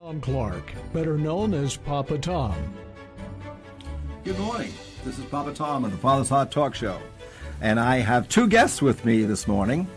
Tom Clark, better known as Papa Tom. Good morning. This is Papa Tom of the Father's Heart Talk Show. And I have two guests with me this morning,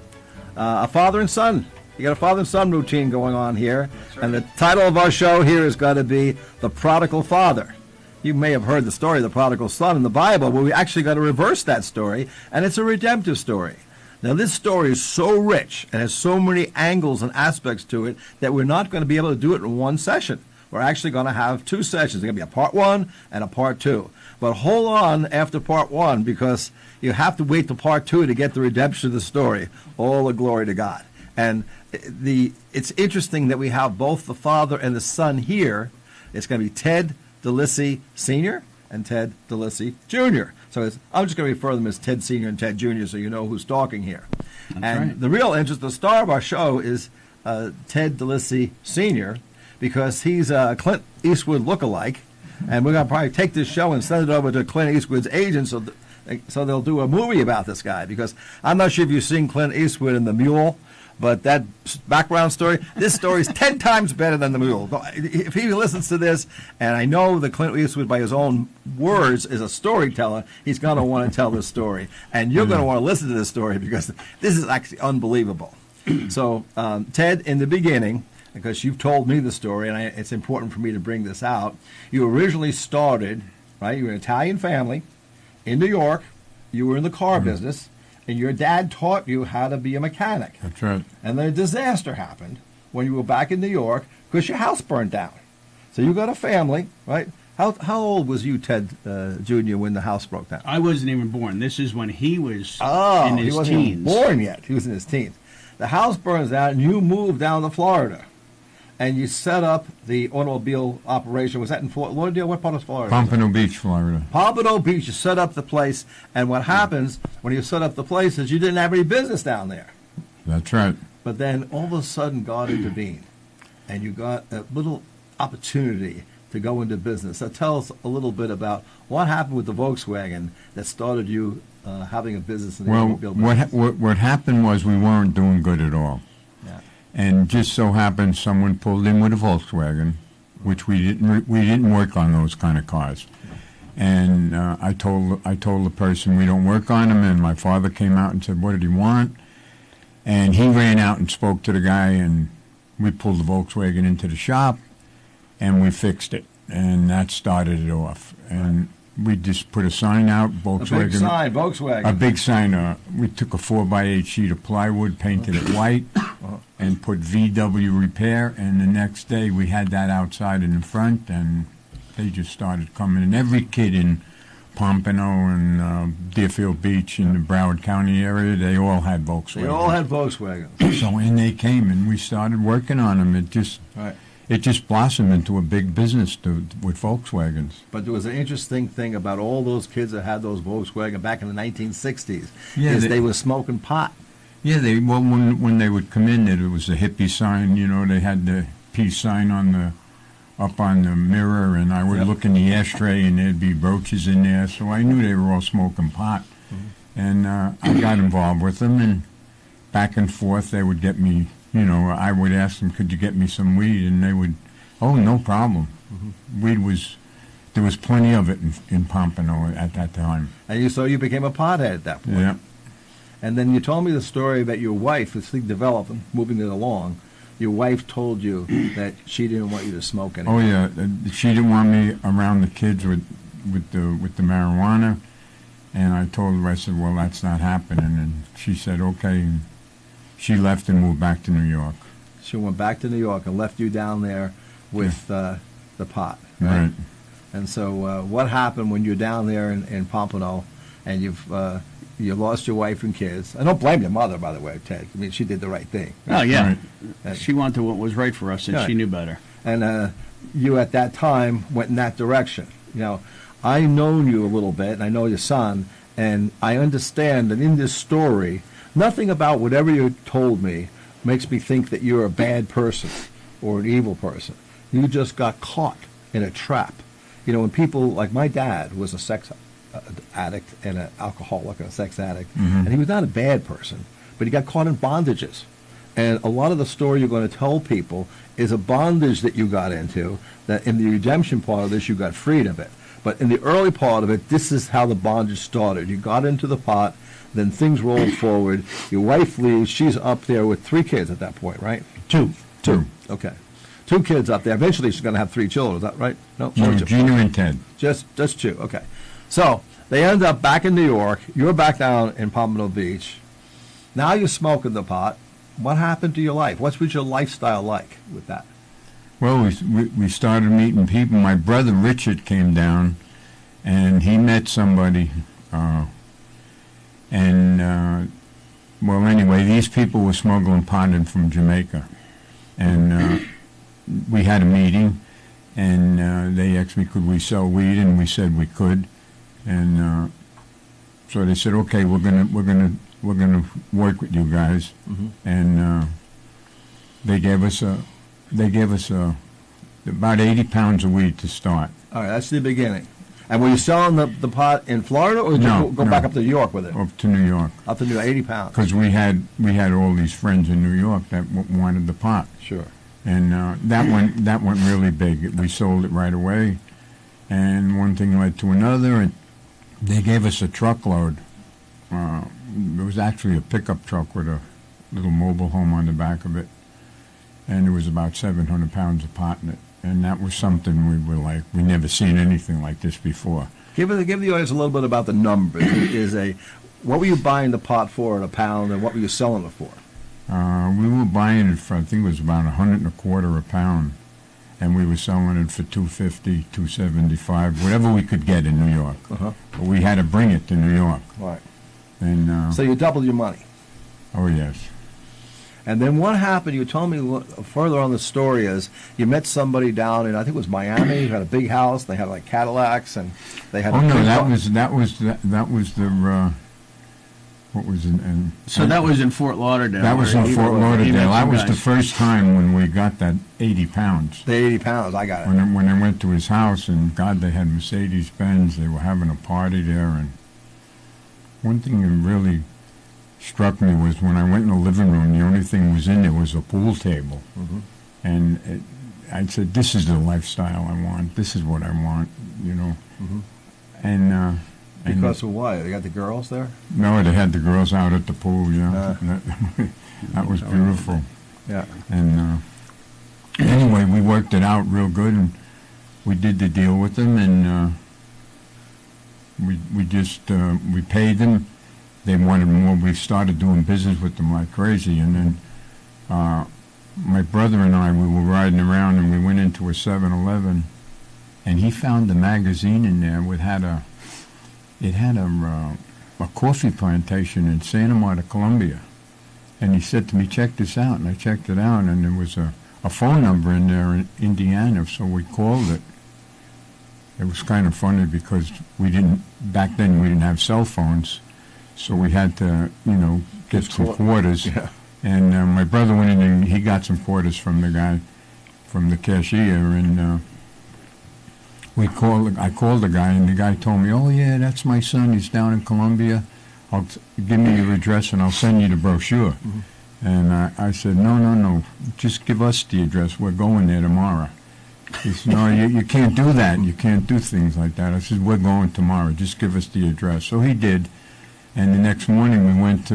a father and son. You got a father and son routine going on here. Right. And the title of our show here is going to be The Prodigal Father. You may have heard the story of the prodigal son in the Bible, but we actually got to reverse that story, and it's a redemptive story. Now, this story is so rich and has so many angles and aspects to it that we're not going to be able to do it in one session. We're actually going to have two sessions. There's going to be a part one and a part two. But hold on after part one, because you have to wait to part two to get the redemption of the story. All the glory to God. And it's interesting that we have both the father and the son here. It's going to be Ted DeLisi Sr. and Ted DeLisi Jr. So I'm just going to refer to them as Ted Sr. and Ted Jr. so you know who's talking here. That's and right. The real interest, the star of our show is Ted DeLisi Sr. because he's a Clint Eastwood lookalike, and we're going to probably take this show and send it over to Clint Eastwood's agent so they'll do a movie about this guy, because I'm not sure if you've seen Clint Eastwood in The Mule, but that background story, this story is 10 times better than The Mule. If he listens to this, and I know that Clint Eastwood, by his own words, is a storyteller, he's going to want to tell this story. And you're going to want to listen to this story, because this is actually unbelievable. So, Ted, in the beginning, because you've told me the story, and it's important for me to bring this out, you originally started, right, you were an Italian family in New York, you were in the car business, and your dad taught you how to be a mechanic. That's right. And then a disaster happened when you were back in New York because your house burned down. So you got a family, right? How old was you, Ted Jr., when the house broke down? I wasn't even born. This is when he was in his teens. He wasn't even born yet. He was in his teens. The house burns down, and you moved down to Florida. And you set up the automobile operation. Was that in Fort Lauderdale? What part of Florida? Pompano Beach, Florida. Pompano Beach. You set up the place. And what happens when you set up the place is you didn't have any business down there. That's right. But then all of a sudden God intervened. And you got a little opportunity to go into business. So tell us a little bit about what happened with the Volkswagen that started you having a business in the automobile business. What happened was we weren't doing good at all. And just so happened someone pulled in with a Volkswagen, which we didn't work on those kind of cars. And I told the person we don't work on them, and my father came out and said, what did he want? And he ran out and spoke to the guy, and we pulled the Volkswagen into the shop, and we fixed it. And that started it off. And we just put a sign out, Volkswagen. A big sign, Volkswagen. A big sign. We took a 4x8 sheet of plywood, painted it white, and put VW Repair, and the next day we had that outside in the front, and they just started coming. And every kid in Pompano and Deerfield Beach in the Broward County area, they all had Volkswagen. They all had Volkswagens. So when they came and we started working on them, it just blossomed into a big business with Volkswagens. But there was an interesting thing about all those kids that had those Volkswagen back in the 1960s, they were smoking pot. Yeah, when they would come in, there was a hippie sign. You know, they had the peace sign up on the mirror, and I would look in the ashtray, and there'd be roaches in there. So I knew they were all smoking pot, and I got involved with them, and back and forth they would get me. You know, I would ask them, "Could you get me some weed?" And they would, "Oh, no problem." Weed there was plenty of it in Pompano at that time. And so you became a pothead at that point. Yeah. And then you told me the story that your wife, as things developed, moving it along, your wife told you that she didn't want you to smoke anymore. Oh yeah, she didn't want me around the kids with the marijuana, and I told her, I said, well, that's not happening, and she said, okay, and she left and moved back to New York. She went back to New York and left you down there with the pot. Right. And so what happened when you're down there in Pompano and you lost your wife and kids? I don't blame your mother, by the way, Ted. I mean, she did the right thing. Oh, yeah. Right. She wanted what was right for us, and she knew better. And you, at that time, went in that direction. You know, I've known you a little bit, and I know your son, and I understand that in this story, nothing about whatever you told me makes me think that you're a bad person or an evil person. You just got caught in a trap. You know, when people, like my dad was a sex addict and an alcoholic and a sex addict, and he was not a bad person, but he got caught in bondages. And a lot of the story you're going to tell people is a bondage that you got into, that in the redemption part of this, you got freed of it. But in the early part of it, this is how the bondage started. You got into the pot, then things rolled forward. Your wife leaves. She's up there with 3 kids at that point, right? Two. Okay. 2 kids up there. Eventually, she's going to have 3 children. Is that right? No, Two. Junior and Ted. Just 2. Okay. So they end up back in New York. You're back down in Pompano Beach. Now you're smoking the pot. What happened to your life? What was your lifestyle like with that? Well, we started meeting people. My brother Richard came down, and he met somebody. Well, anyway, these people were smuggling pot in from Jamaica. And we had a meeting, and they asked me, could we sell weed? And we said we could. And so they said, okay, we're gonna work with you guys. And they gave us about 80 pounds of weed to start. All right, that's the beginning. And were you selling the pot in Florida, or did you go back up to New York with it? Up to New York. Up to New York, 80 pounds. Because we had all these friends in New York that wanted the pot. Sure. And that went really big. We sold it right away, and one thing led to another. And they gave us a truckload. It was actually a pickup truck with a little mobile home on the back of it, and there was about 700 pounds of pot in it. And that was something we were like, we never seen anything like this before. Give the audience a little bit about the numbers. What were you buying the pot for at a pound, and what were you selling it for? We were buying it for, I think it was about $125 a pound, and we were selling it for $250, $275, whatever we could get in New York. But we had to bring it to New York. Right. And so you doubled your money. Oh yes. And then what happened? You told me further on the story is you met somebody down in, I think it was Miami, who had a big house. They had like Cadillacs, and they had. Oh no, that was the. What was it? So that was in Fort Lauderdale. That was in Fort Lauderdale. That was the first time when we got that 80 pounds. The 80 pounds, I got it. When I went to his house, and God, they had Mercedes-Benz. They were having a party there, and one thing that really struck me was when I went in the living room, the only thing was in there was a pool table. And I said, this is the lifestyle I want. This is what I want, you know. And because of why? They got the girls there? No, they had the girls out at the pool, yeah. That was beautiful. Yeah. And anyway, we worked it out real good, and we did the deal with them, and we paid them. They wanted more. We started doing business with them like crazy, and then my brother and I, we were riding around, and we went into a 7-Eleven, and he found a magazine in there it had a coffee plantation in Santa Marta, Colombia. And he said to me, check this out. And I checked it out, and there was a phone number in there in Indiana, so we called it. It was kind of funny because back then we didn't have cell phones, so we had to, get some quarters. Yeah. And my brother went in and he got some quarters from the guy, from the cashier, and I called the guy, and the guy told me, oh, yeah, that's my son. He's down in Colombia. Give me your address, and I'll send you the brochure. And I said, no, just give us the address. We're going there tomorrow. He said, no, you can't do that. You can't do things like that. I said, we're going tomorrow. Just give us the address. So he did. And the next morning, we went to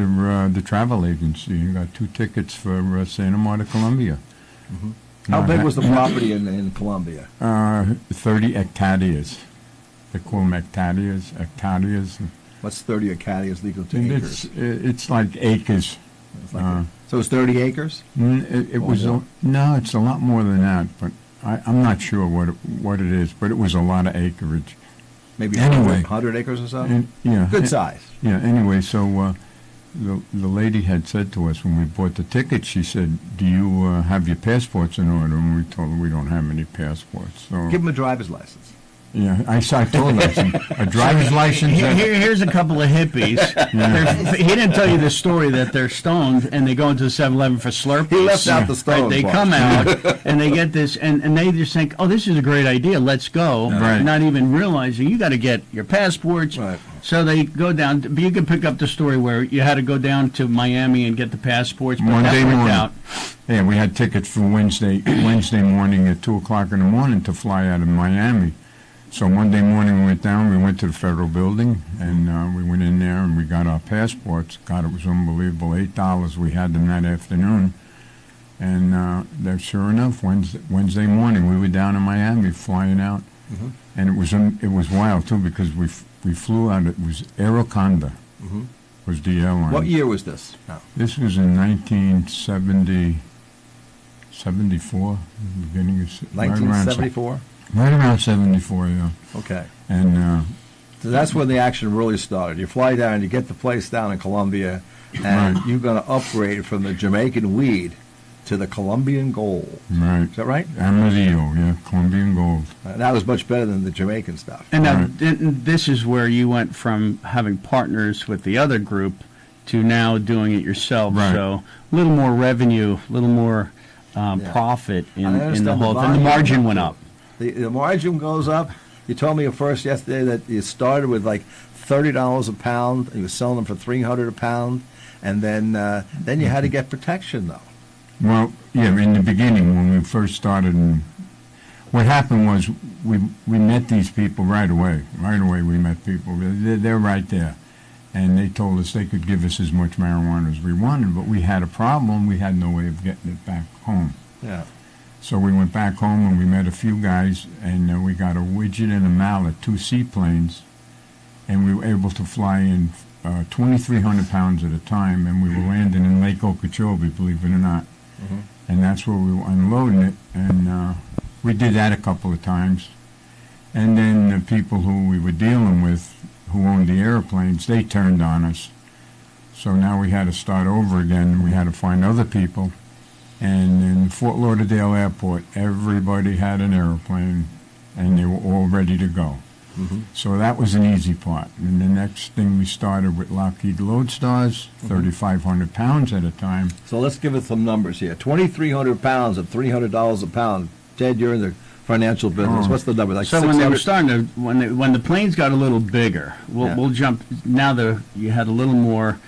the travel agency and got 2 tickets for Santa Marta, Colombia. How big was the property in Colombia? 30 hectares. They call them hectares. What's 30 hectares legal to acres? It's like acres. So it's 30 acres? It was no, it's a lot more than that, but I'm not sure what it is. But it was a lot of acreage. Maybe anyway, 100 acres or so? Yeah. Good size. Yeah, anyway, so the lady had said to us when we bought the ticket, she said, do you have your passports in order? And we told her we don't have any passports. So give them a driver's license. Yeah, I told her a driver's license. Here's a couple of hippies. Yeah. He didn't tell you the story that they're stoned and they go into the 7-Eleven for Slurpees. He left out the stone. Right, they come out and they get this, and they just think, oh, this is a great idea, let's go. Right. Not even realizing you got to get your passports. Right. So they go down. But you can pick up the story where you had to go down to Miami and get the passports. But Monday that worked morning. out. Yeah, we had tickets for Wednesday morning at 2 o'clock in the morning to fly out of Miami. So Monday morning we went down, we went to the federal building, and we went in there and we got our passports. God, it was unbelievable, $8 we had them that afternoon. And there, sure enough, Wednesday morning we were down in Miami flying out. Mm-hmm. And it was wild, too, because we flew out, it was Aeroconda was the airline. What year was this? This was in 1974, beginning of 1974? Right around 74, yeah. Okay. And So that's when the action really started. You fly down, you get the place down in Colombia, and Right. you're going to upgrade from the Jamaican weed to the Colombian gold. right, Is that right? Amarillo, yeah, Colombian gold. That was much better than the Jamaican stuff. And now, Right. this is where you went from having partners with the other group to now doing it yourself. Right. So a little more revenue, a little more profit I in understand the whole the thing. The volume margin went went up, up. The margin goes up. You told me first yesterday that you started with like $30 a pound. You were selling them for $300 a pound, and then you had to get protection though. Well, yeah, in the beginning when we first started, and what happened was we met these people right away. Right away we met people. They're right there. And they told us they could give us as much marijuana as we wanted, but we had a problem. We had no way of getting it back home. Yeah. So we went back home and we met a few guys, and we got a widget and a mallet, 2 seaplanes, and we were able to fly in 2,300 pounds at a time, and we were landing in Lake Okeechobee, believe it or not. Mm-hmm. And that's where we were unloading it, and we did that a couple of times. And then the people who we were dealing with, who owned the airplanes, they turned on us. So now we had to start over again. We had to find other people. And in Fort Lauderdale Airport, everybody had an airplane, and they were all ready to go. Mm-hmm. So that was an easy part. And the next thing we started with Lockheed Lodestars, 3,500 pounds at a time. So let's give it some numbers here. 2,300 pounds at $300 a pound. Ted, you're in the financial business. Oh. What's the number? Like So when they were 600? starting to, when the planes got a little bigger, we'll jump. Now you had a little more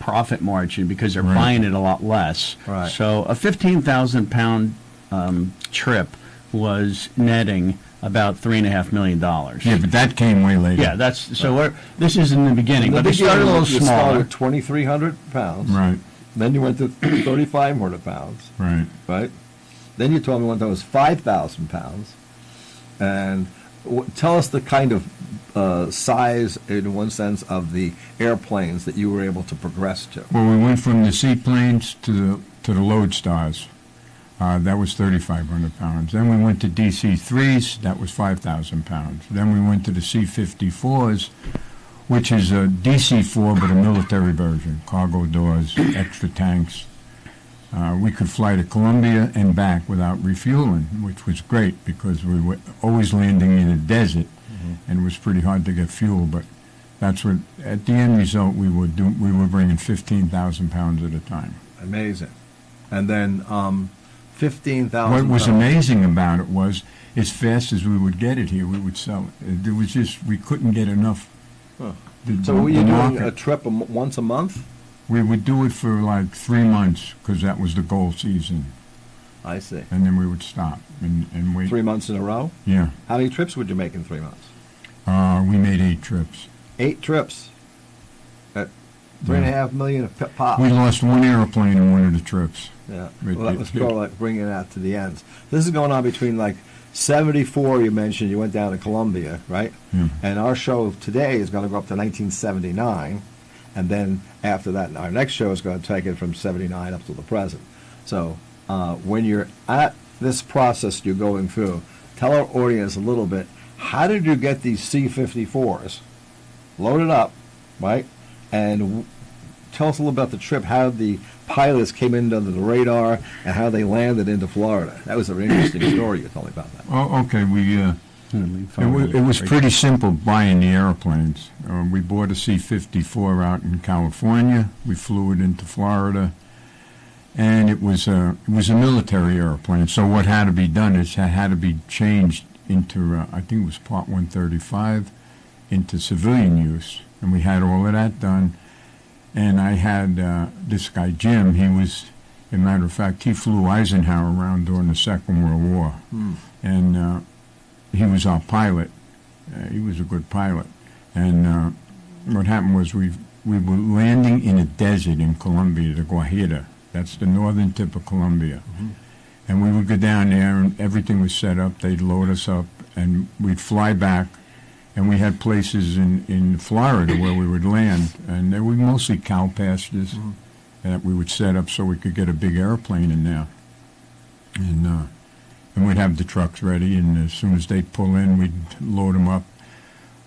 profit margin because they're Right. buying it a lot less. Right. So a 15,000 pound trip was netting about $3.5 million. Yeah, but that came way later. Yeah, that's so. This is in the beginning, In the but they started a beginning, little you smaller. started 2,300 pounds. Right, Then you went to 3,500 pounds. right. Right? Then you told me one time it was 5,000 pounds. And tell us the kind of size, in one sense, of the airplanes that you were able to progress to. Well, we went from the seaplanes to the Lodestars. That was 3,500 pounds. Then we went to DC-3s. That was 5,000 pounds. Then we went to the C-54s, which is a DC-4 but a military version. Cargo doors, extra tanks. We could fly to Colombia and back without refueling, which was great because we were always landing in a desert, and it was pretty hard to get fuel. But that's what, at the end result, we were bringing 15,000 pounds at a time. Amazing. And then 15,000 What was pounds. amazing about it was, as fast as we would get it here, we would sell it. It was just, we couldn't get enough. Huh. The- So were you the doing market- a trip once a month? We would do it for like 3 months because that was the gold season, I see. and then we would stop and wait. 3 months in a row? Yeah, How many trips would you make in 3 months? we made 8 trips. 8 trips. At $3.5 million a pop. We lost 1 airplane in one of the trips. Yeah. But Well, that it- was probably like bringing it out to the ends. This is going on between like 74, you mentioned, you went down to Colombia, right? Yeah. And our show today is going to go up to 1979. And then after that, our next show is going to take it from 79 up to the present. So when you're at this process you're going through, tell our audience a little bit, how did you get these C-54s loaded up, right? And tell us a little about the trip, how the pilots came in under the radar and how they landed into Florida. That was an interesting story you told me about that. Oh, okay. It was pretty simple buying the airplanes. We bought a C-54 out in California. We flew it into Florida, and it was a military airplane. So what had to be done is it had to be changed into I think it was Part 135, into civilian use, and we had all of that done. And I had this guy, Jim. He was, as a matter of fact, he flew Eisenhower around during the Second World War. And he was our pilot. He was a good pilot. And what happened was we were landing in a desert in Colombia, the Guajira. That's the northern tip of Colombia. And we would go down there, and everything was set up. They'd load us up, and we'd fly back. And we had places in Florida where we would land, and they were mostly cow pastures that we would set up so we could get a big airplane in there. And we'd have the trucks ready, and as soon as they'd pull in, we'd load them up.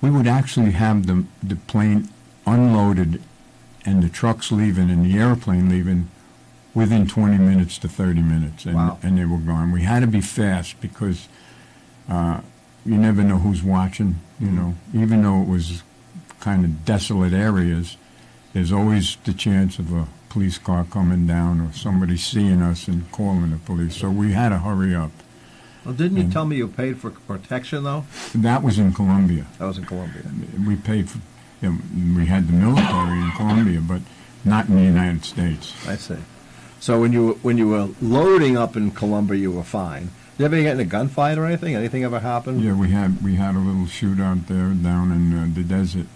We would actually have the plane unloaded and the trucks leaving and the airplane leaving within 20 minutes to 30 minutes, and they were gone. We had to be fast because you never know who's watching, you know. Even though it was kind of desolate areas, there's always the chance of a police car coming down or somebody seeing us and calling the police. So we had to hurry up. Well, didn't you tell me you paid for protection, though? That was in Colombia. That was in Colombia. We paid for, we had the military in Colombia, but not in the United States. I see. So when you were loading up in Colombia, you were fine. Did you ever get in a gunfight or anything? Anything ever happen? Yeah, we had a little shootout there down in the desert.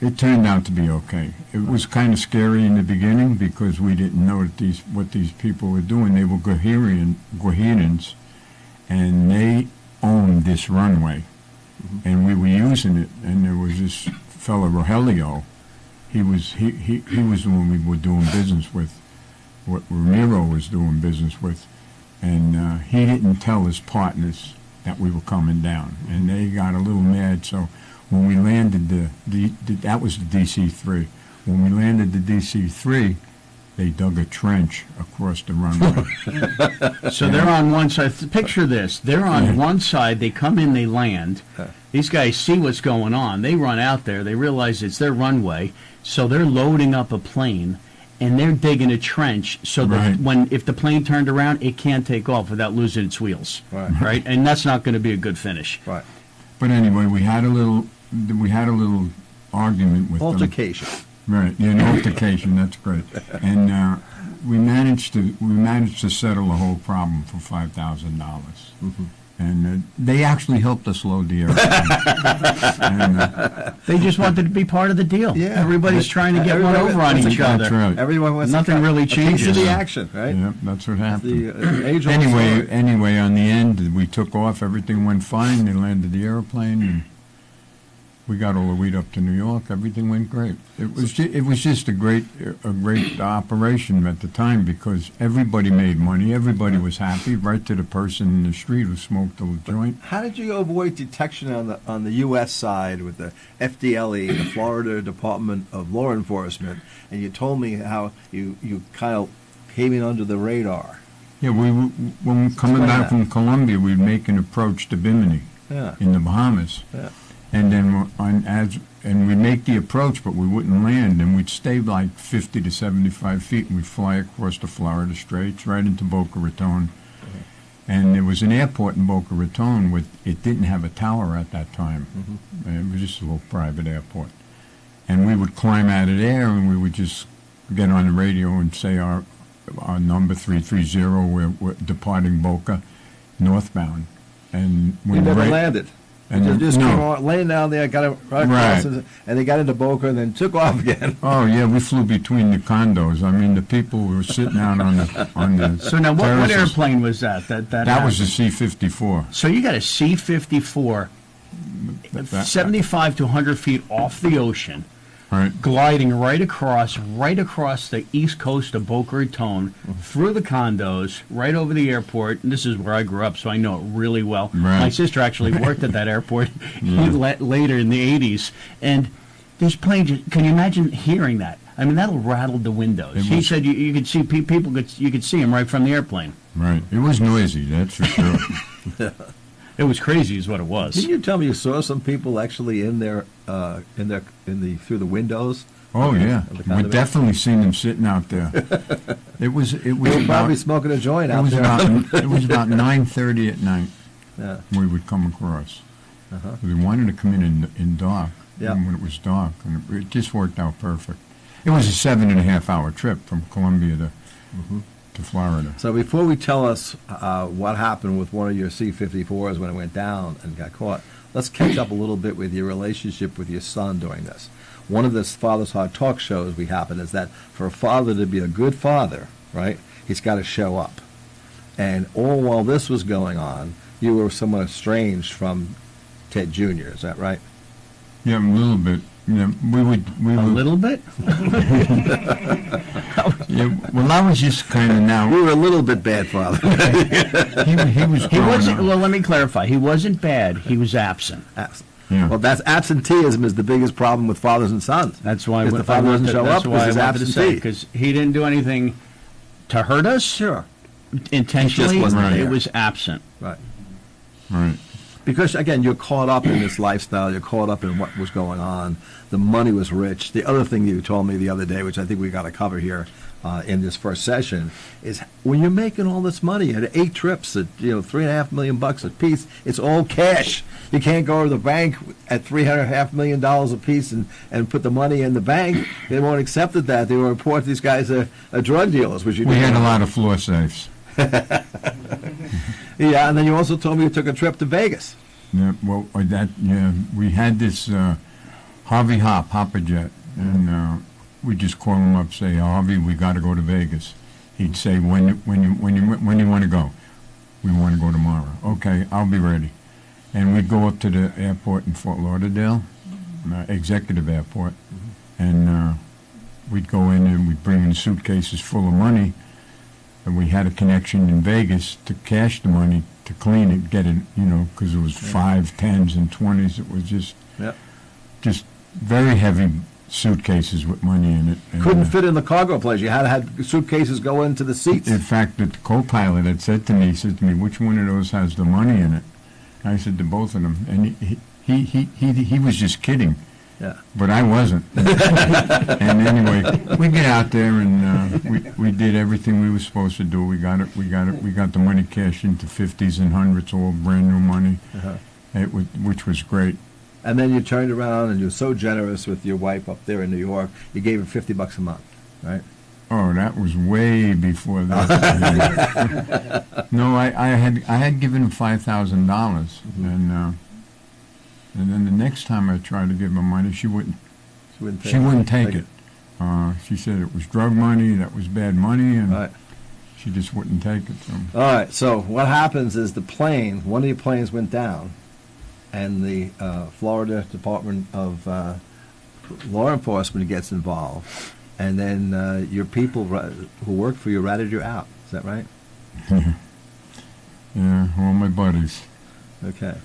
It turned out to be okay. It was kind of scary in the beginning because we didn't know what these people were doing. They were Guajirans, and they owned this runway, and we were using it. And there was this fellow Rogelio. He was the one we were doing business with. What Ramiro was doing business with. And he didn't tell his partners that we were coming down, and they got a little mad. So when we landed that was the DC-3. When we landed the DC-3, they dug a trench across the runway. So they're on one side. Picture this. They're on one side. They come in, they land. These guys see what's going on. They run out there. They realize it's their runway. So they're loading up a plane. And they're digging a trench so that if the plane turned around, it can't take off without losing its wheels. Right? And that's not going to be a good finish. Right. But anyway, we had a little argument with altercation. Them. Right. Yeah, an altercation. That's great. And we managed to settle the whole problem for $5,000. And they actually helped us load the airplane. And, they just wanted to be part of the deal. Yeah. Everybody's trying to get one over on each other. That's right. Everyone wants Nothing really changes. A piece of the action, right? Yeah, that's what happened. The age-old Anyway, on the end, we took off. Everything went fine. They landed the airplane, and we got all the way up to New York. Everything went great. It was just a great operation at the time because everybody made money. Everybody was happy, right to the person in the street who smoked a joint. How did you avoid detection on the U.S. side with the FDLE, the Florida Department of Law Enforcement? And you told me how you kind of came in under the radar. Yeah, when we were coming back from Colombia, we'd make an approach to Bimini in the Bahamas. Yeah. And then we'd make the approach, but we wouldn't land, and we'd stay like 50 to 75 feet, and we'd fly across the Florida Straits right into Boca Raton. And there was an airport in Boca Raton it didn't have a tower at that time. It was just a little private airport. And we would climb out of there, and we would just get on the radio and say our number 330, we're departing Boca, northbound. And we never landed. And they just came on, laying down there, got it right across, and they got into Boca and then took off again. Oh yeah, we flew between the condos. I mean, the people were sitting out on the. So now, what airplane was that? That was a C-54. So you got a C-54, 75 to 100 feet off the ocean. Right. Gliding right across the east coast of Boca Raton, through the condos, right over the airport. And this is where I grew up, so I know it really well. Right. My sister actually worked at that airport later in the 80s. And these planes, can you imagine hearing that? I mean, that'll rattle the windows. He said you could see people, you could see them right from the airplane. Right. It was noisy, that's for sure. It was crazy, is what it was. Didn't you tell me you saw some people actually in there, through the windows? Oh yeah, we definitely seen them sitting out there. It was. They were probably smoking a joint out there. It was about 9:30 at night. Yeah. We would come across, They wanted to come in dark, Yeah. when it was dark, and it just worked out perfect. It was a 7.5-hour trip from Columbia to Florida. So before we tell us what happened with one of your C-54s when it went down and got caught, let's catch up a little bit with your relationship with your son during this. One of this Father's Heart talk shows we happen is that for a father to be a good father, right, he's got to show up. And all while this was going on, you were somewhat estranged from Ted Jr., is that right? Yeah, a little bit. Yeah, we A were little bit? Yeah, well, I was just kind of now. We were a little bit bad, Father. He was. He growing wasn't. up. Well, let me clarify. He wasn't bad. He was absent. Yeah. Well, that's absenteeism is the biggest problem with fathers and sons. That's why If the father doesn't show up, that's why I he's wanted to say, absentee. because he didn't do anything to hurt us Sure. intentionally. He just wasn't It there. was absent. Right. Right. Because, again, you're caught up in this lifestyle. You're caught up in what was going on. The money was rich. The other thing you told me the other day, which I think we got to cover here in this first session, is when you're making all this money, you had 8 trips at $3.5 million a piece. It's all cash. You can't go to the bank at $3.5 million a piece and put the money in the bank. They won't accept that. They will report these guys are drug dealers, which you We didn't had a want. lot of floor safes. Yeah, and then you also told me you took a trip to Vegas. Yeah, well, we had this Harvey Hopper jet, and we just call him up, say, Harvey, we got to go to Vegas. He'd say, when you want to go? We want to go tomorrow. Okay, I'll be ready. And we'd go up to the airport in Fort Lauderdale, executive airport, and we'd go in and we'd bring in suitcases full of money. And we had a connection in Vegas to cash the money, to clean it, get it, because it was 5, 10s, and 20s. It was just very heavy suitcases with money in it. And, Couldn't fit in the cargo place. You had to have suitcases go into the seats. in fact, the co-pilot had said to me, which one of those has the money in it? I said to both of them, and he was just kidding. Yeah. But I wasn't. And anyway, we get out there and we did everything we were supposed to do. We got the money cashed into 50s and 100s, all brand new money, which was great. And then you turned around and you were so generous with your wife up there in New York. You gave her $50 a month, right? Oh, that was way before that. No, I had given him $5,000, and then the next time I tried to give her money, she wouldn't take it. She said it was drug money, that was bad money, and Right. she just wouldn't take it. So. All right, so what happens is one of your planes went down, and the Florida Department of Law Enforcement gets involved, and then your people who work for you ratted you out. Is that right? Yeah, all my buddies. Okay.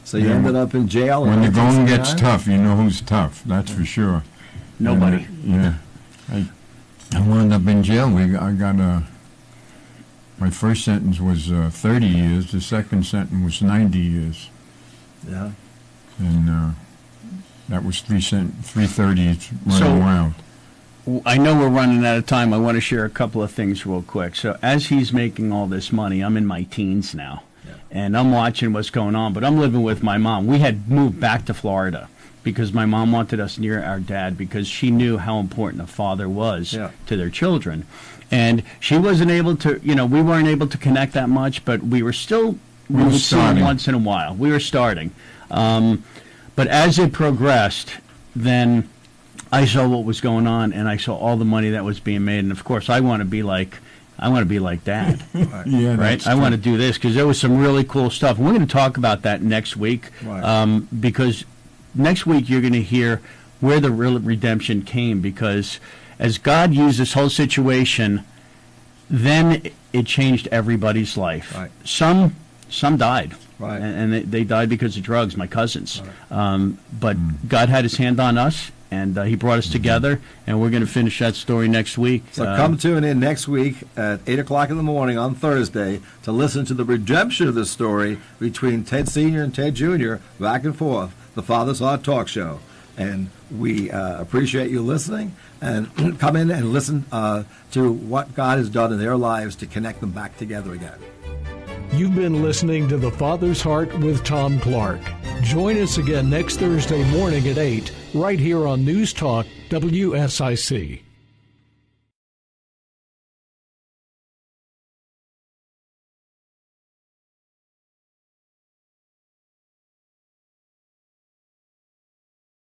So you ended up in jail. When the going 1969? gets tough, you know who's tough, that's for sure. Nobody. I wound up in jail. My first sentence was 30 years. The second sentence was 90 years. Yeah. And that was 330s running So- around. I know we're running out of time. I want to share a couple of things real quick. So as he's making all this money, I'm in my teens now, and I'm watching what's going on, but I'm living with my mom. We had moved back to Florida because my mom wanted us near our dad because she knew how important a father was to their children. And she wasn't able to, we weren't able to connect that much, but we would see him once in a while. We were starting. But as it progressed, then I saw what was going on, and I saw all the money that was being made. And of course, I want to be like Dad, Yeah, right? I want to do this because there was some really cool stuff. And we're going to talk about that next week, because next week you're going to hear where the real redemption came. Because as God used this whole situation, then it changed everybody's life. Right. Some died. Right. And they died because of drugs, my cousins. But God had his hand on us, and he brought us together, and we're going to finish that story next week. So come tune in next week at 8 o'clock in the morning on Thursday to listen to the redemption of the story between Ted Sr. and Ted Jr., back and forth, the Father's Heart Talk Show. And we appreciate you listening, and come in and listen to what God has done in their lives to connect them back together again. You've been listening to The Father's Heart with Tom Clark. Join us again next Thursday morning at 8, right here on News Talk WSIC.